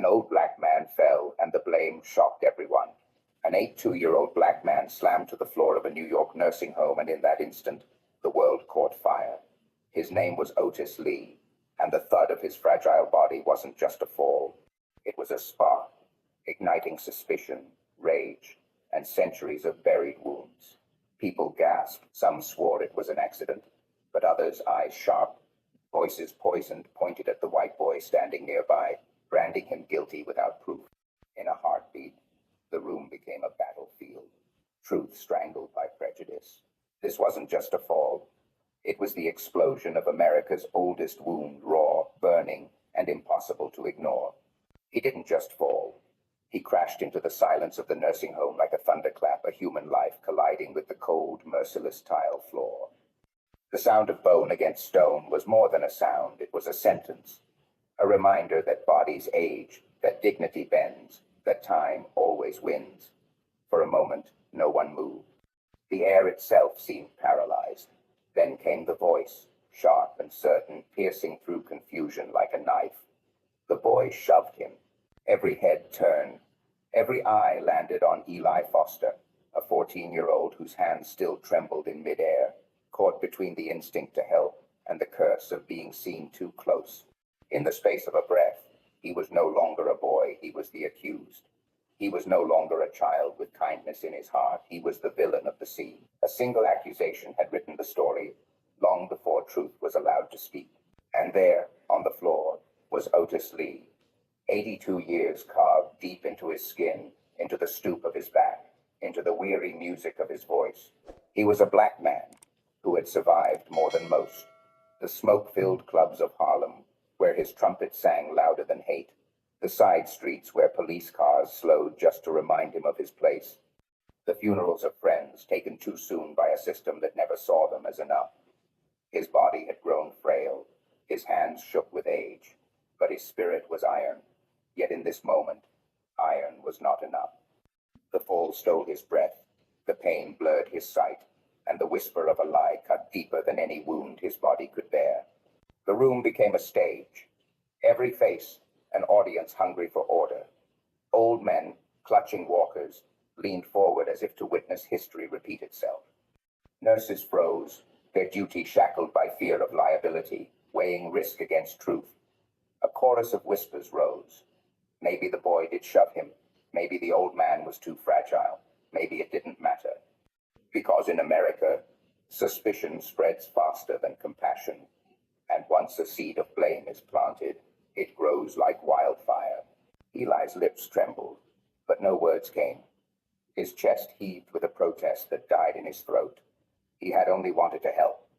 An old black man fell, and the blame shocked everyone. An 82-year-old black man slammed to the floor of a New York nursing home, and in that instant, the world caught fire. His name was Otis Lee, and the thud of his fragile body wasn't just a fall. It was a spark, igniting suspicion, rage, and centuries of buried wounds. People gasped. Some swore it was an accident, but others, eyes sharp, voices poisoned, pointed at the white boy standing nearby, branding him guilty without proof. In a heartbeat, the room became a battlefield, truth strangled by prejudice. This wasn't just a fall. It was the explosion of America's oldest wound, raw, burning, and impossible to ignore. He didn't just fall. He crashed into the silence of the nursing home like a thunderclap, a human life colliding with the cold, merciless tile floor. The sound of bone against stone was more than a sound. It was a sentence, a reminder that bodies age, that dignity bends, that time always wins. For a moment, no one moved. The air itself seemed paralyzed. Then came the voice, sharp and certain, piercing through confusion like a knife. The boy shoved him. Every head turned. Every eye landed on Eli Foster, a 14-year-old whose hands still trembled in midair, caught between the instinct to help and the curse of being seen too close. In the space of a breath, he was no longer a boy, he was the accused. He was no longer a child with kindness in his heart, he was the villain of the scene. A single accusation had written the story, long before truth was allowed to speak. And there, on the floor, was Otis Lee, 82 years carved deep into his skin, into the stoop of his back, into the weary music of his voice. He was a black man who had survived more than most. The smoke-filled clubs of Harlem, where his trumpet sang louder than hate. The side streets where police cars slowed just to remind him of his place. The funerals of friends taken too soon by a system that never saw them as enough. His body had grown frail, his hands shook with age, but his spirit was iron. Yet in this moment, iron was not enough. The fall stole his breath, the pain blurred his sight, and the whisper of a lie cut deeper than any wound his body could bear. The room became a stage. Every face, an audience hungry for order. Old men, clutching walkers, leaned forward as if to witness history repeat itself. Nurses froze, their duty shackled by fear of liability, weighing risk against truth. A chorus of whispers rose. Maybe the boy did shove him. Maybe the old man was too fragile. Maybe it didn't matter. Because in America, suspicion spreads faster than compassion. And once a seed of blame is planted, it grows like wildfire. Eli's lips trembled, but no words came. His chest heaved with a protest that died in his throat. He had only wanted to help.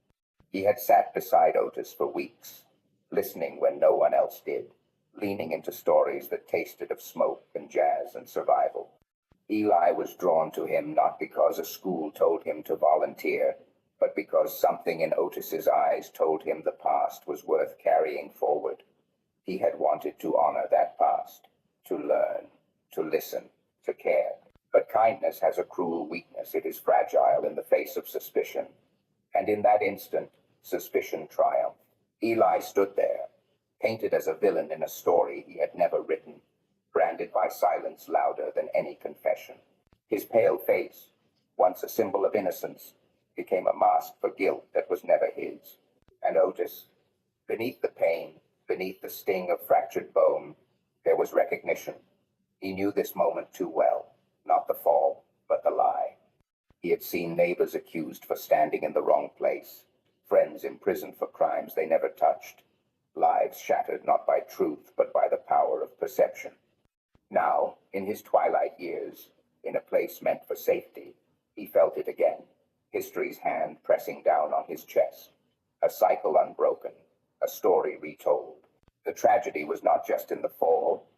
He had sat beside Otis for weeks, listening when no one else did, leaning into stories that tasted of smoke and jazz and survival. Eli was drawn to him not because a school told him to volunteer, but because something in Otis's eyes told him the past was worth carrying forward. He had wanted to honor that past, to learn, to listen, to care. But kindness has a cruel weakness. It is fragile in the face of suspicion. And in that instant, suspicion triumphed. Eli stood there, painted as a villain in a story he had never written, branded by silence louder than any confession. His pale face, once a symbol of innocence, became a mask for guilt that was never his. And Otis, beneath the pain, beneath the sting of fractured bone, there was recognition. He knew this moment too well, not the fall, but the lie. He had seen neighbors accused for standing in the wrong place, friends imprisoned for crimes they never touched, lives shattered not by truth, but by the power of perception. Now, in his twilight years, in a place meant for safety, he felt it again, history's hand pressing down on his chest, a cycle unbroken, a story retold. The tragedy was not just in the fall,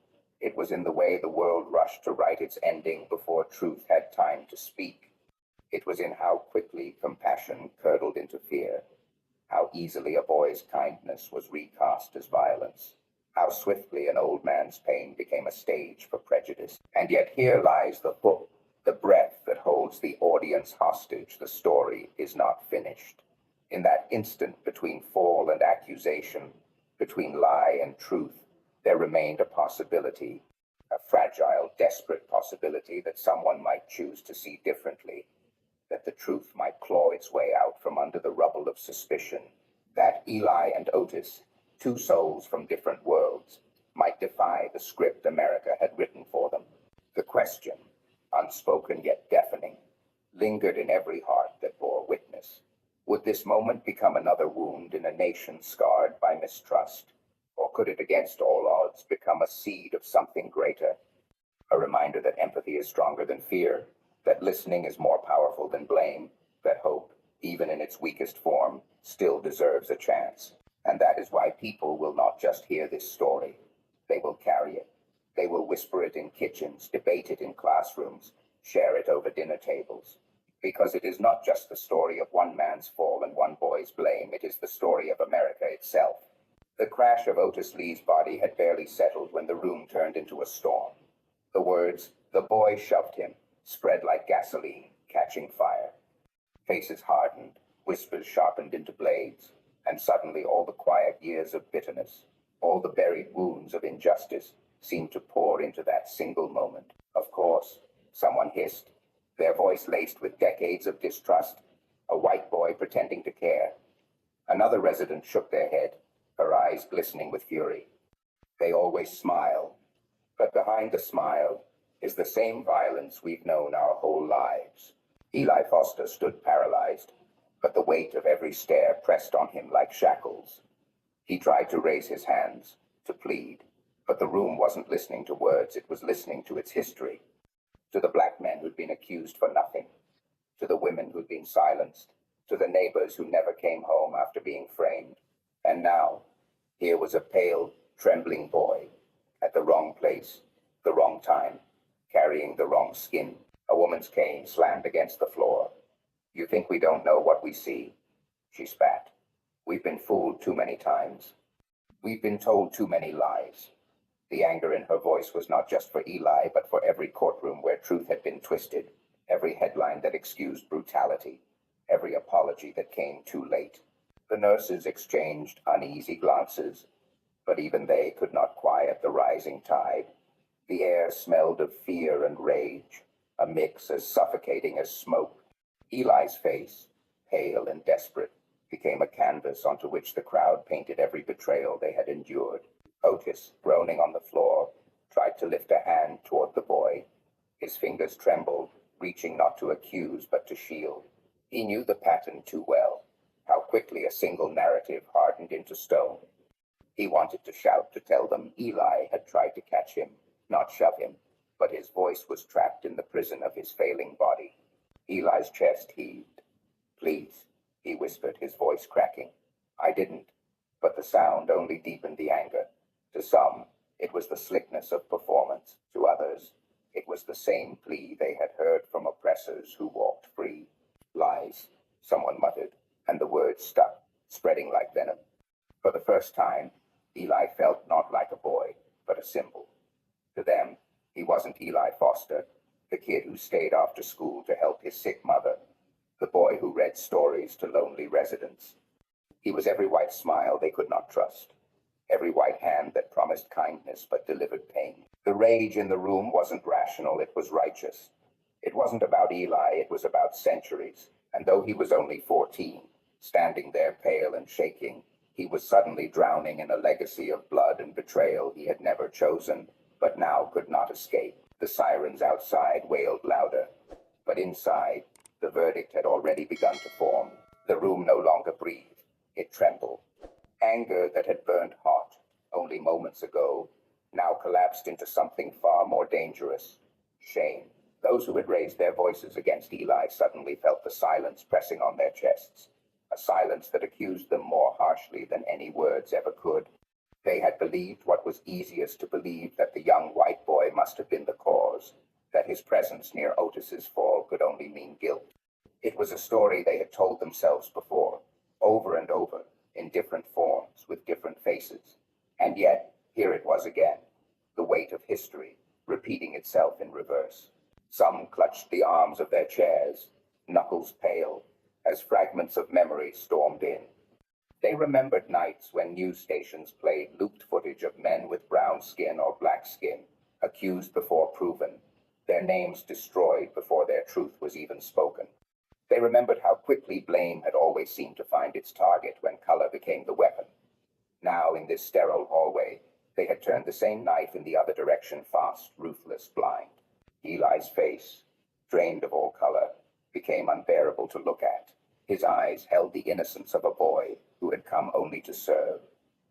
it was in the way the world rushed to write its ending before truth had time to speak. It was in how quickly compassion curdled into fear, how easily a boy's kindness was recast as violence, how swiftly an old man's pain became a stage for prejudice. And yet here lies the hook, the breath that holds the audience hostage. The story is not finished. In that instant between fall and accusation, between lie and truth, There remained a possibility, a fragile, desperate possibility that someone might choose to see differently, that the truth might claw its way out from under the rubble of suspicion, that Eli and Otis, two souls from different worlds, might defy the script America had written for them. The question, unspoken yet deafening, lingered in every heart that bore witness. Would this moment become another wound in a nation scarred by mistrust? Or could it, against all odds, become a seed of something greater? A reminder that empathy is stronger than fear, that listening is more powerful than blame, that hope, even in its weakest form, still deserves a chance. And that is why people will not just hear this story. They will carry it. They will whisper it in kitchens, debate it in classrooms, share it over dinner tables. Because it is not just the story of one man's fall and one boy's blame, it is the story of America itself. The crash of Otis Lee's body had barely settled when the room turned into a storm. The words, "The boy shoved him," spread like gasoline, catching fire. Faces hardened, whispers sharpened into blades, and suddenly all the quiet years of bitterness, all the buried wounds of injustice, seemed to pour into that single moment. Of course, someone hissed, their voice laced with decades of distrust, a white boy pretending to care. Another resident shook their head, her eyes glistening with fury. They always smile, but behind the smile is the same violence we've known our whole lives. Eli Foster stood paralyzed, but the weight of every stare pressed on him like shackles. He tried to raise his hands, to plead, but the room wasn't listening to words, it was listening to its history. To the black men who'd been accused for nothing, to the women who'd been silenced, to the neighbors who never came home after being framed. And now, here was a pale, trembling boy, at the wrong place, the wrong time, carrying the wrong skin. A woman's cane slammed against the floor. "You think we don't know what we see?" She spat. "We've been fooled too many times. We've been told too many lies." The anger in her voice was not just for Eli, but for every courtroom where truth had been twisted, every headline that excused brutality, every apology that came too late. The nurses exchanged uneasy glances, but even they could not quiet the rising tide. The air smelled of fear and rage, a mix as suffocating as smoke. Eli's face, pale and desperate, became a canvas onto which the crowd painted every betrayal they had endured. Otis, groaning on the floor, tried to lift a hand toward the boy. His fingers trembled, reaching not to accuse but to shield. He knew the pattern too well, how quickly a single narrative hardened into stone. He wanted to shout to tell them Eli had tried to catch him, not shove him, but his voice was trapped in the prison of his failing body. Eli's chest heaved. "Please," he whispered, his voice cracking. "I didn't." But the sound only deepened the anger. To some, it was the slickness of performance. To others, it was the same plea they had heard from oppressors who walked free. "Lies," someone muttered, and the words stuck, spreading like venom. For the first time, Eli felt not like a boy, but a symbol. To them, he wasn't Eli Foster, the kid who stayed after school to help his sick mother, the boy who read stories to lonely residents. He was every white smile they could not trust, every white hand that promised kindness but delivered pain. The rage in the room wasn't rational, it was righteous. It wasn't about Eli, it was about centuries. And though he was only 14, standing there pale and shaking, he was suddenly drowning in a legacy of blood and betrayal he had never chosen, but now could not escape. The sirens outside wailed louder, but inside, the verdict had already begun to form. The room no longer breathed. It trembled. Anger that had burned hot only moments ago now collapsed into something far more dangerous: shame. Those who had raised their voices against Eli suddenly felt the silence pressing on their chests, a silence that accused them more harshly than any words ever could. They had believed what was easiest to believe, that the young white boy must have been the cause, that his presence near Otis's fall could only mean guilt. It was a story they had told themselves before, over and over, in different forms, with different faces. And yet, here it was again, the weight of history, repeating itself in reverse. Some clutched the arms of their chairs, knuckles pale, as fragments of memory stormed in. They remembered nights when news stations played looped footage of men with brown skin or black skin, accused before proven, their names destroyed before their truth was even spoken. They remembered how quickly blame had always seemed to find its target when color became the weapon. Now, in this sterile hallway, they had turned the same knife in the other direction, fast, ruthless, blind. Eli's face, drained of all color, became unbearable to look at. His eyes held the innocence of a boy who had come only to serve,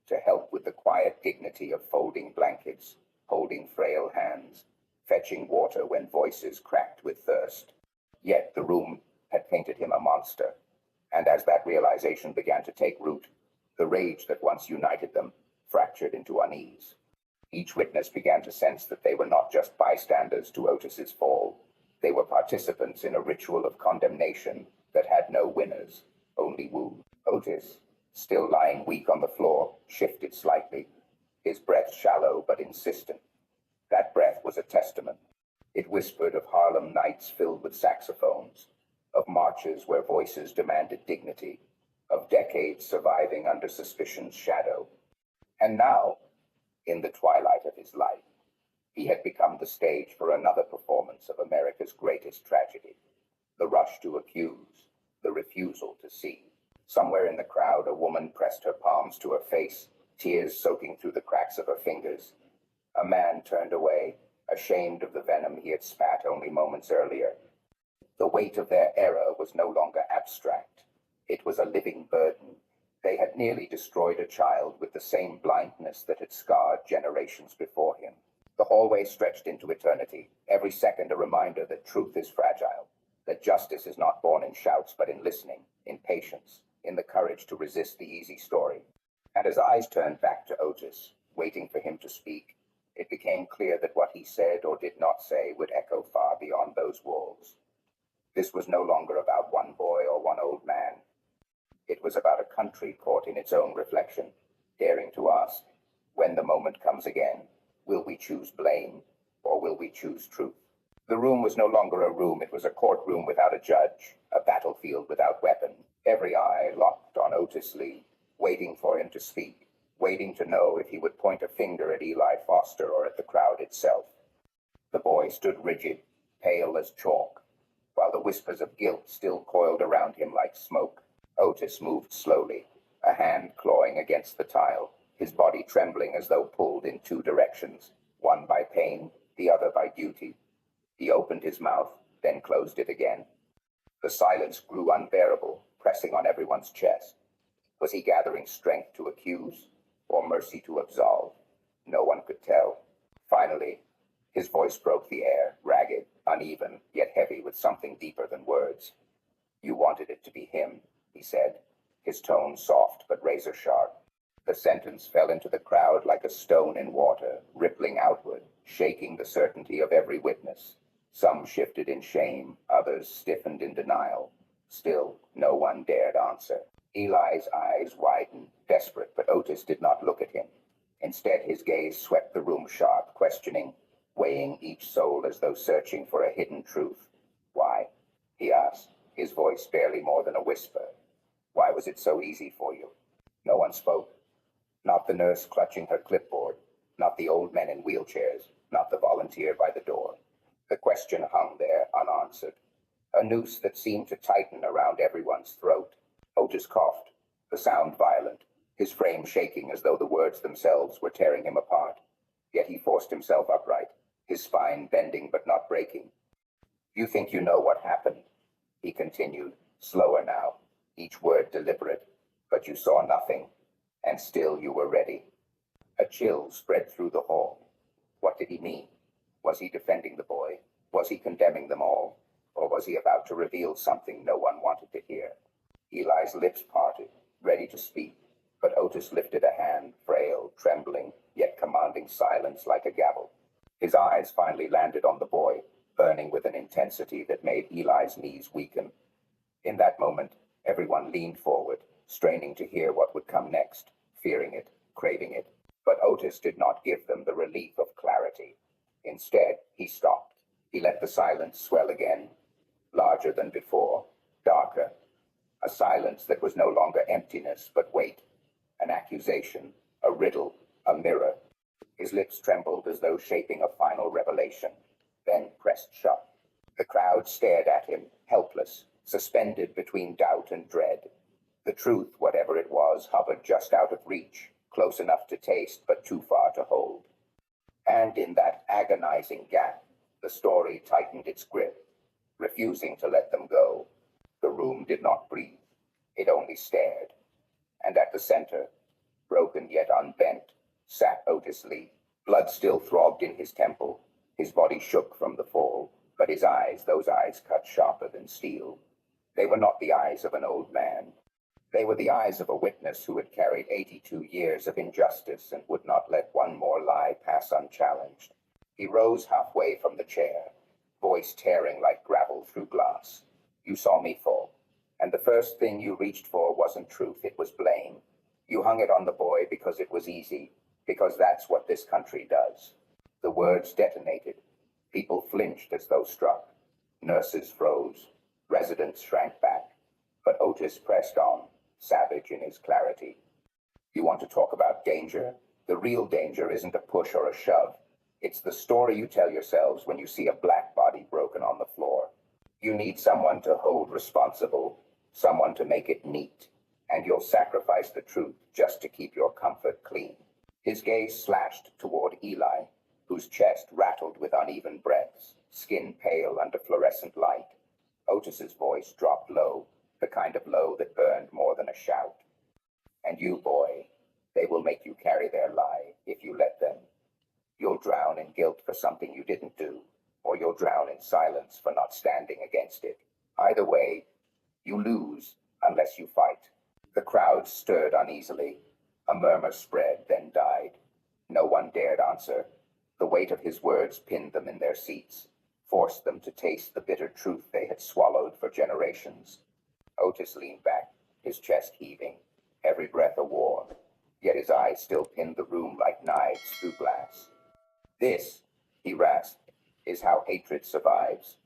to help with the quiet dignity of folding blankets, holding frail hands, fetching water when voices cracked with thirst. Yet the room had painted him a monster, and as that realization began to take root, the rage that once united them fractured into unease. Each witness began to sense that they were not just bystanders to Otis's fall. They were participants in a ritual of condemnation that had no winners, only wounds. Otis, still lying weak on the floor, shifted slightly, his breath shallow but insistent. That breath was a testament. It whispered of Harlem nights filled with saxophones, of marches where voices demanded dignity, of decades surviving under suspicion's shadow. And now, in the twilight of his life, he had become the stage for another performance of America's greatest tragedy. The rush to accuse, the refusal to see. Somewhere in the crowd, a woman pressed her palms to her face, tears soaking through the cracks of her fingers. A man turned away, ashamed of the venom he had spat only moments earlier. The weight of their error was no longer abstract. It was a living burden. They had nearly destroyed a child with the same blindness that had scarred generations before him. The hallway stretched into eternity, every second a reminder that truth is fragile, that justice is not born in shouts but in listening, in patience, in the courage to resist the easy story. And as eyes turned back to Otis, waiting for him to speak, it became clear that what he said or did not say would echo far beyond those walls. This was no longer about one boy or one old man. It was about a country caught in its own reflection, daring to ask, when the moment comes again, will we choose blame or will we choose truth? The room was no longer a room, it was a courtroom without a judge, a battlefield without weapon. Every eye locked on Otis Lee, waiting for him to speak, waiting to know if he would point a finger at Eli Foster or at the crowd itself. The boy stood rigid, pale as chalk, while the whispers of guilt still coiled around him like smoke. Otis moved slowly, a hand clawing against the tile, his body trembling as though pulled in two directions, one by pain, the other by duty. He opened his mouth, then closed it again. The silence grew unbearable, pressing on everyone's chest. Was he gathering strength to accuse, or mercy to absolve? No one could tell. Finally, his voice broke the air, ragged, uneven, yet heavy with something deeper than words. You wanted it to be him, he said, his tone soft but razor-sharp. The sentence fell into the crowd like a stone in water, rippling outward, shaking the certainty of every witness. Some shifted in shame, others stiffened in denial. Still, no one dared answer. Eli's eyes widened, desperate, but Otis did not look at him. Instead, his gaze swept the room sharp, questioning, weighing each soul as though searching for a hidden truth. Why? He asked, his voice barely more than a whisper. Why was it so easy for you? No one spoke. Not the nurse clutching her clipboard, not the old men in wheelchairs, not the volunteer by the door. The question hung there unanswered, a noose that seemed to tighten around everyone's throat. Otis coughed, the sound violent, his frame shaking as though the words themselves were tearing him apart. Yet he forced himself upright, his spine bending but not breaking. You think you know what happened, he continued, slower now, each word deliberate, but you saw nothing, and still you were ready. A chill spread through the hall. What did he mean? Was he defending the boy? Was he condemning them all? Or was he about to reveal something no one wanted to hear? Eli's lips parted, ready to speak, but Otis lifted a hand, frail, trembling, yet commanding silence like a gavel. His eyes finally landed on the boy, burning with an intensity that made Eli's knees weaken. In that moment, everyone leaned forward, straining to hear what would come next, fearing it, craving it. But Otis did not give them the relief of clarity. Instead, he stopped. He let the silence swell again, larger than before, darker. A silence that was no longer emptiness, but weight. An accusation, a riddle, a mirror. His lips trembled as though shaping a final revelation, then pressed shut. The crowd stared at him, helpless, suspended between doubt and dread. The truth, whatever it was, hovered just out of reach, close enough to taste, but too far to hold. And in that agonizing gap, the story tightened its grip, refusing to let them go. The room did not breathe. It only stared. And at the center, broken yet unbent, sat Otis Lee. Blood still throbbed in his temple. His body shook from the fall, but his eyes, those eyes cut sharper than steel. They were not the eyes of an old man. They were the eyes of a witness who had carried 82 years of injustice and would not let one more lie pass unchallenged. He rose halfway from the chair, voice tearing like gravel through glass. You saw me fall, and the first thing you reached for wasn't truth, it was blame. You hung it on the boy because it was easy, because that's what this country does. The words detonated. People flinched as though struck. Nurses froze. Residents shrank back. But Otis pressed on, savage in his clarity. You want to talk about danger? The real danger isn't a push or a shove. It's the story you tell yourselves when you see a black body broken on the floor. You need someone to hold responsible, someone to make it neat, and you'll sacrifice the truth just to keep your comfort clean. His gaze slashed toward Eli, whose chest rattled with uneven breaths, skin pale under fluorescent light. Otis's voice dropped low, the kind of low that burned more than a shout. And you, boy, they will make you carry their lie if you let them. You'll drown in guilt for something you didn't do, or you'll drown in silence for not standing against it. Either way, you lose unless you fight. The crowd stirred uneasily. A murmur spread, then died. No one dared answer. The weight of his words pinned them in their seats, forced them to taste the bitter truth they had swallowed for generations. Otis leaned back, his chest heaving, every breath a war, yet his eyes still pinned the room like knives through glass. This, he rasped, is how hatred survives.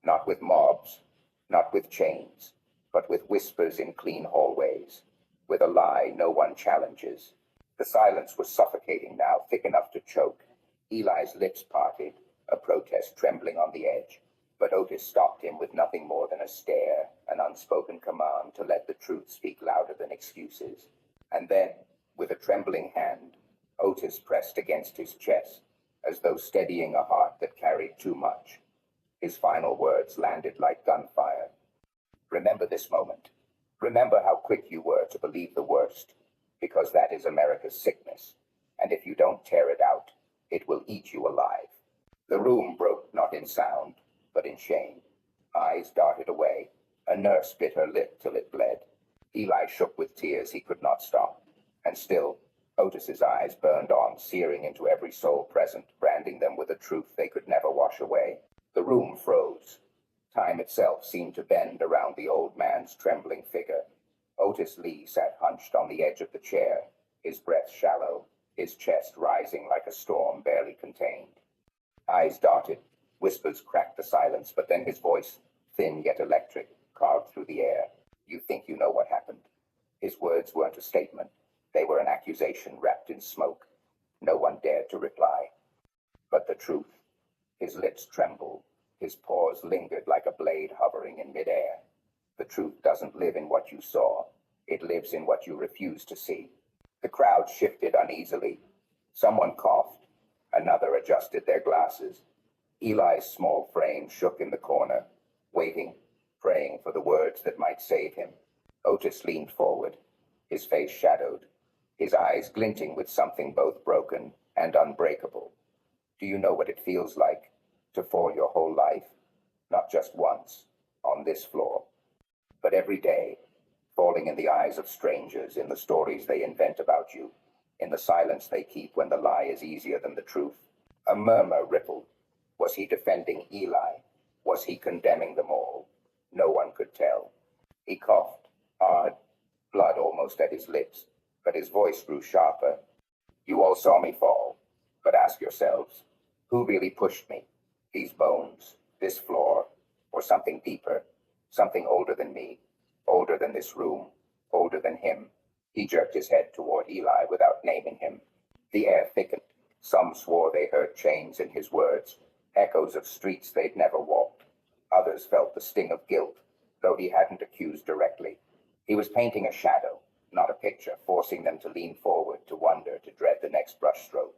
Not with mobs, not with chains, but with whispers in clean hallways, with a lie no one challenges. The silence was suffocating now, thick enough to choke. Eli's lips parted, a protest trembling on the edge, but Otis stopped him with nothing more than a stare, an unspoken command to let the truth speak louder than excuses. And then, with a trembling hand, Otis pressed against his chest, as though steadying a heart that carried too much. His final words landed like gunfire. Remember this moment. Remember how quick you were to believe the worst, because that is America's sickness, and if you don't tear it out, it will eat you alive. The room broke not in sound, but in shame. Eyes darted away. A nurse bit her lip till it bled. Eli shook with tears he could not stop. And still, Otis's eyes burned on, searing into every soul present, branding them with a truth they could never wash away. The room froze. Time itself seemed to bend around the old man's trembling figure. Otis Lee sat hunched on the edge of the chair, his breath shallow, his chest rising like a storm barely contained. Eyes darted, whispers cracked the silence, but then his voice, thin yet electric, carved through the air. You think you know what happened? His words weren't a statement. They were an accusation wrapped in smoke. No one dared to reply. But the truth. His lips trembled. His pause lingered like a blade hovering in midair. The truth doesn't live in what you saw. It lives in what you refuse to see. The crowd shifted uneasily. Someone coughed. Another adjusted their glasses. Eli's small frame shook in the corner, waiting, praying for the words that might save him. Otis leaned forward, his face shadowed, his eyes glinting with something both broken and unbreakable. Do you know what it feels like to fall your whole life? Not just once, on this floor, but every day, falling in the eyes of strangers, in the stories they invent about you, in the silence they keep when the lie is easier than the truth. A murmur rippled. Was he defending Eli? Was he condemning them all? No one could tell. He coughed, hard, blood almost at his lips, but his voice grew sharper. You all saw me fall, but ask yourselves, who really pushed me? These bones, this floor, or something deeper, something older than me? older than this room, older than him. He jerked his head toward Eli without naming him. The air thickened. Some swore they heard chains in his words, echoes of streets they'd never walked. Others felt the sting of guilt, though he hadn't accused directly. He was painting a shadow, not a picture, forcing them to lean forward, to wonder, to dread the next brushstroke.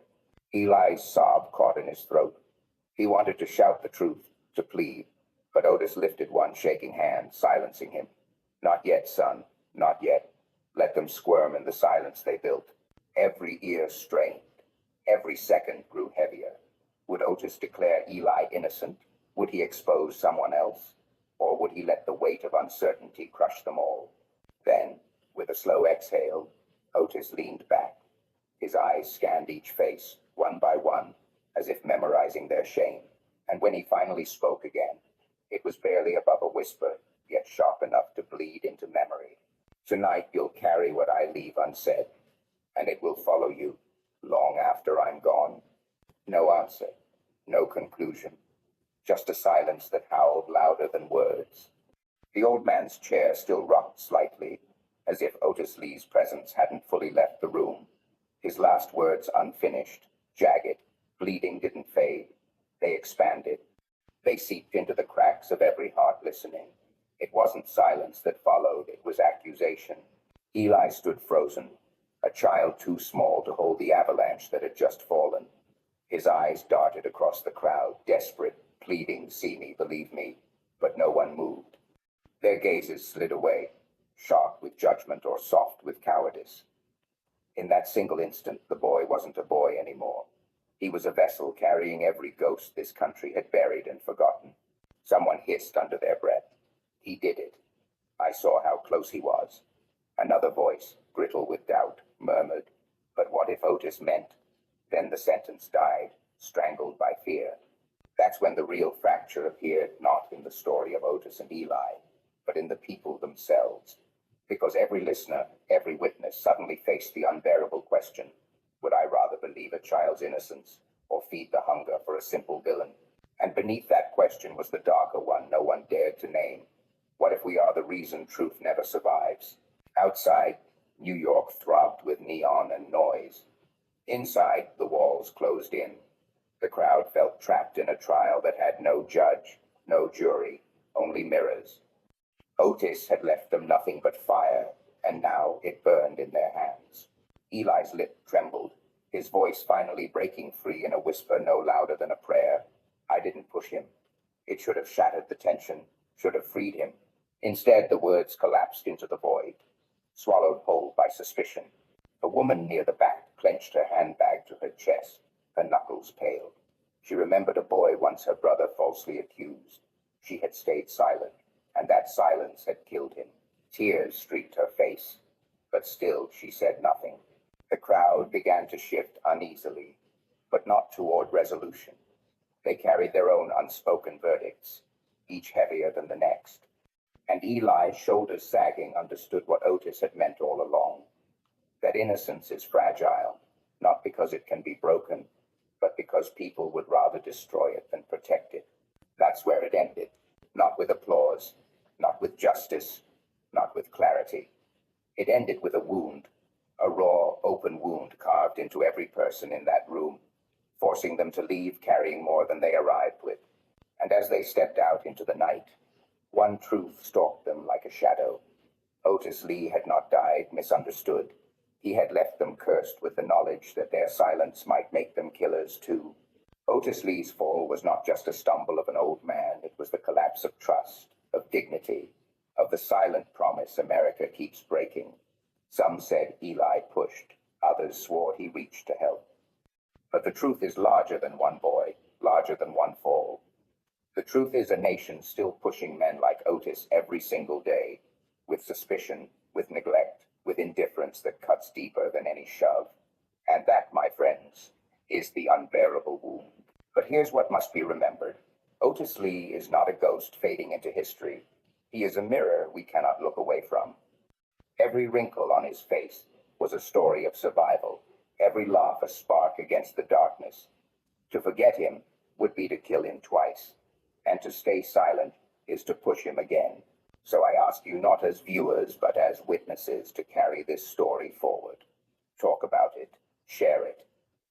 Eli's sob caught in his throat. He wanted to shout the truth, to plead, but Otis lifted one shaking hand, silencing him. Not yet, son, not yet. Let them squirm in the silence they built. Every ear strained. Every second grew heavier. Would Otis declare Eli innocent? Would he expose someone else? Or would he let the weight of uncertainty crush them all? Then, with a slow exhale, Otis leaned back. His eyes scanned each face, one by one, as if memorizing their shame. And when he finally spoke again, it was barely above a whisper, yet sharp enough to bleed into memory. Tonight you'll carry what I leave unsaid, and it will follow you long after I'm gone. No answer, no conclusion, just a silence that howled louder than words. The old man's chair still rocked slightly, as if Otis Lee's presence hadn't fully left the room. His last words unfinished, jagged, bleeding didn't fade. They expanded. They seeped into the cracks of every heart listening. It wasn't silence that followed, it was accusation. Eli stood frozen, a child too small to hold the avalanche that had just fallen. His eyes darted across the crowd, desperate, pleading, see me, believe me, but no one moved. Their gazes slid away, sharp with judgment or soft with cowardice. In that single instant, the boy wasn't a boy anymore. He was a vessel carrying every ghost this country had buried and forgotten. Someone hissed under their breath. He did it. I saw how close he was. Another voice, brittle with doubt, murmured, but what if Otis meant? Then the sentence died, strangled by fear. That's when the real fracture appeared, not in the story of Otis and Eli, but in the people themselves. Because every listener, every witness suddenly faced the unbearable question, would I rather believe a child's innocence or feed the hunger for a simple villain? And beneath that question was the darker one no one dared to name. What if we are the reason truth never survives? Outside, New York throbbed with neon and noise. Inside, the walls closed in. The crowd felt trapped in a trial that had no judge, no jury, only mirrors. Otis had left them nothing but fire, and now it burned in their hands. Eli's lip trembled, his voice finally breaking free in a whisper no louder than a prayer. I didn't push him. It should have shattered the tension, should have freed him. Instead, the words collapsed into the void, swallowed whole by suspicion. A woman near the back clenched her handbag to her chest, her knuckles paled. She remembered a boy once her brother falsely accused. She had stayed silent, and that silence had killed him. Tears streaked her face, but still she said nothing. The crowd began to shift uneasily, but not toward resolution. They carried their own unspoken verdicts, each heavier than the next. And Eli, shoulders sagging, understood what Otis had meant all along. That innocence is fragile, not because it can be broken, but because people would rather destroy it than protect it. That's where it ended. Not with applause, not with justice, not with clarity. It ended with a wound, a raw, open wound carved into every person in that room, forcing them to leave carrying more than they arrived with. And as they stepped out into the night, one truth stalked them like a shadow. Otis Lee had not died misunderstood. He had left them cursed with the knowledge that their silence might make them killers too. Otis Lee's fall was not just a stumble of an old man, it was the collapse of trust, of dignity, of the silent promise America keeps breaking. Some said Eli pushed, others swore he reached to help. But the truth is larger than one boy, larger than one fall. The truth is a nation still pushing men like Otis every single day, with suspicion, with neglect, with indifference that cuts deeper than any shove. And that, my friends, is the unbearable wound. But here's what must be remembered. Otis Lee is not a ghost fading into history. He is a mirror we cannot look away from. Every wrinkle on his face was a story of survival, every laugh a spark against the darkness. To forget him would be to kill him twice, and to stay silent is to push him again. So I ask you not as viewers, but as witnesses to carry this story forward. Talk about it. Share it.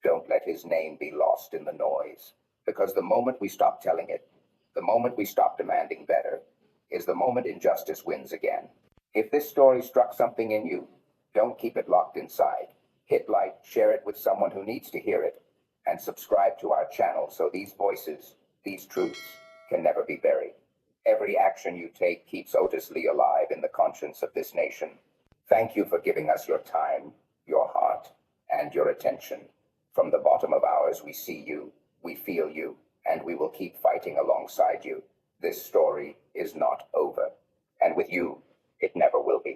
Don't let his name be lost in the noise. Because the moment we stop telling it, the moment we stop demanding better, is the moment injustice wins again. If this story struck something in you, don't keep it locked inside. Hit like, share it with someone who needs to hear it, and subscribe to our channel so these voices, these truths, can never be buried. Every action you take keeps Otis Lee alive in the conscience of this nation. Thank you for giving us your time, your heart, and your attention. From the bottom of ours, we see you, we feel you, and we will keep fighting alongside you. This story is not over. And with you, it never will be.